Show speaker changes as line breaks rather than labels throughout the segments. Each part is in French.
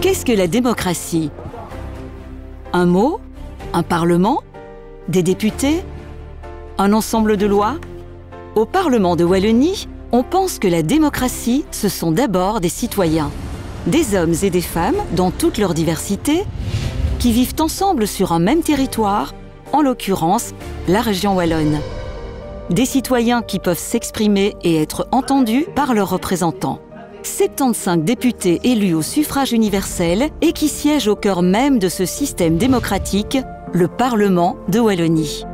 Qu'est-ce que la démocratie? Un mot? Un parlement? Des députés? Un ensemble de lois? Au Parlement de Wallonie, on pense que la démocratie, ce sont d'abord des citoyens, des hommes et des femmes dans toute leur diversité, qui vivent ensemble sur un même territoire, en l'occurrence la région wallonne. Des citoyens qui peuvent s'exprimer et être entendus par leurs représentants. 75 députés élus au suffrage universel et qui siègent au cœur même de ce système démocratique, le Parlement de Wallonie.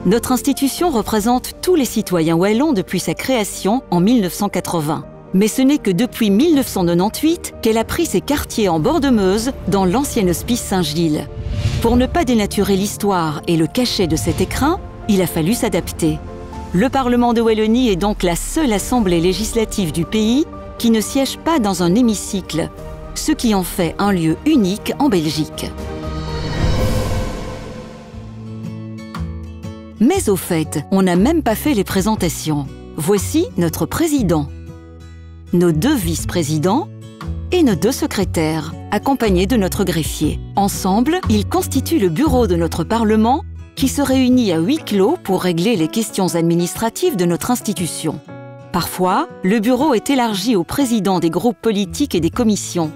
Notre institution représente tous les citoyens wallons depuis sa création en 1980. Mais ce n'est que depuis 1998 qu'elle a pris ses quartiers en bord de Meuse dans l'ancien hospice Saint-Gilles. Pour ne pas dénaturer l'histoire et le cachet de cet écrin, il a fallu s'adapter. Le Parlement de Wallonie est donc la seule assemblée législative du pays qui ne siège pas dans un hémicycle, ce qui en fait un lieu unique en Belgique. Mais au fait, on n'a même pas fait les présentations. Voici notre président, nos 2 vice-présidents et nos 2 secrétaires, accompagnés de notre greffier. Ensemble, ils constituent le bureau de notre Parlement qui se réunit à huis clos pour régler les questions administratives de notre institution. Parfois, le bureau est élargi aux présidents des groupes politiques et des commissions.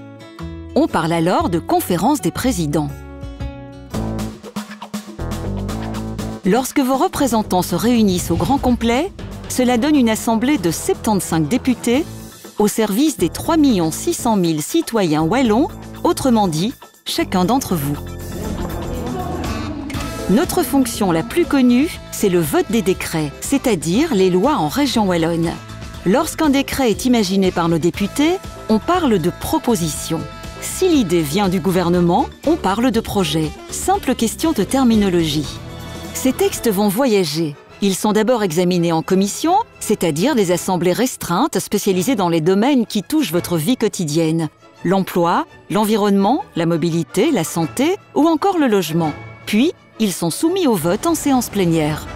On parle alors de conférence des présidents. Lorsque vos représentants se réunissent au grand complet, cela donne une assemblée de 75 députés au service des 3 600 000 citoyens wallons, autrement dit, chacun d'entre vous. Notre fonction la plus connue, c'est le vote des décrets, c'est-à-dire les lois en région wallonne. Lorsqu'un décret est imaginé par nos députés, on parle de proposition. Si l'idée vient du gouvernement, on parle de projet. Simple question de terminologie. Ces textes vont voyager. Ils sont d'abord examinés en commission, c'est-à-dire des assemblées restreintes spécialisées dans les domaines qui touchent votre vie quotidienne. L'emploi, l'environnement, la mobilité, la santé ou encore le logement. Puis, ils sont soumis au vote en séance plénière.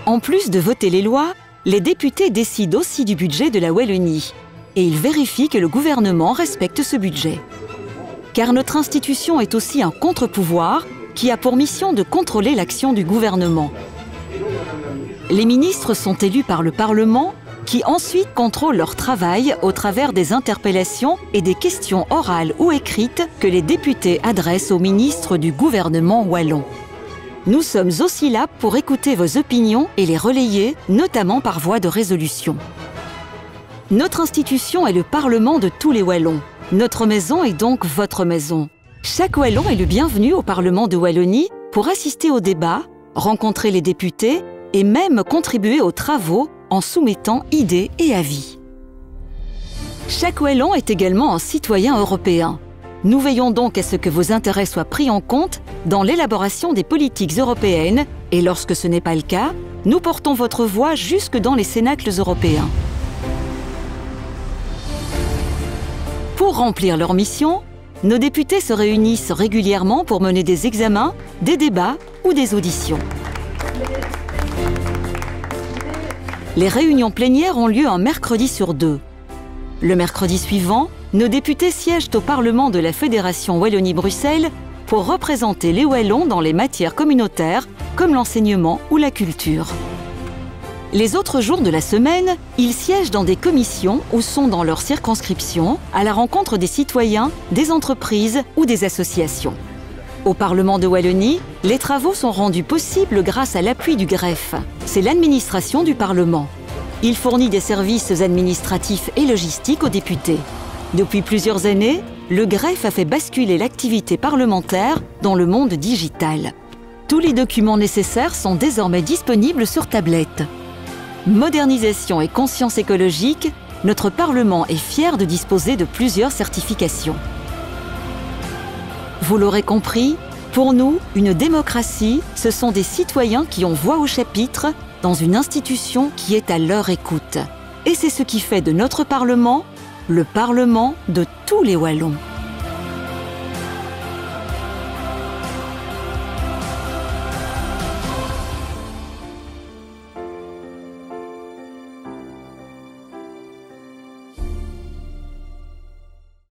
En plus de voter les lois, les députés décident aussi du budget de la Wallonie et ils vérifient que le gouvernement respecte ce budget. Car notre institution est aussi un contre-pouvoir qui a pour mission de contrôler l'action du gouvernement. Les ministres sont élus par le Parlement qui ensuite contrôle leur travail au travers des interpellations et des questions orales ou écrites que les députés adressent aux ministres du gouvernement wallon. Nous sommes aussi là pour écouter vos opinions et les relayer, notamment par voie de résolution. Notre institution est le Parlement de tous les Wallons. Notre maison est donc votre maison. Chaque Wallon est le bienvenu au Parlement de Wallonie pour assister aux débats, rencontrer les députés et même contribuer aux travaux en soumettant idées et avis. Chaque Wallon est également un citoyen européen. Nous veillons donc à ce que vos intérêts soient pris en compte dans l'élaboration des politiques européennes et lorsque ce n'est pas le cas, nous portons votre voix jusque dans les cénacles européens. Pour remplir leur mission, nos députés se réunissent régulièrement pour mener des examens, des débats ou des auditions. Les réunions plénières ont lieu un mercredi sur 2. Le mercredi suivant, nos députés siègent au Parlement de la Fédération Wallonie-Bruxelles pour représenter les Wallons dans les matières communautaires comme l'enseignement ou la culture. Les autres jours de la semaine, ils siègent dans des commissions ou sont dans leur circonscription à la rencontre des citoyens, des entreprises ou des associations. Au Parlement de Wallonie, les travaux sont rendus possibles grâce à l'appui du greffe. C'est l'administration du Parlement. Il fournit des services administratifs et logistiques aux députés. Depuis plusieurs années, le greffe a fait basculer l'activité parlementaire dans le monde digital. Tous les documents nécessaires sont désormais disponibles sur tablette. Modernisation et conscience écologique, notre Parlement est fier de disposer de plusieurs certifications. Vous l'aurez compris, pour nous, une démocratie, ce sont des citoyens qui ont voix au chapitre dans une institution qui est à leur écoute. Et c'est ce qui fait de notre Parlement le Parlement de tous les Wallons.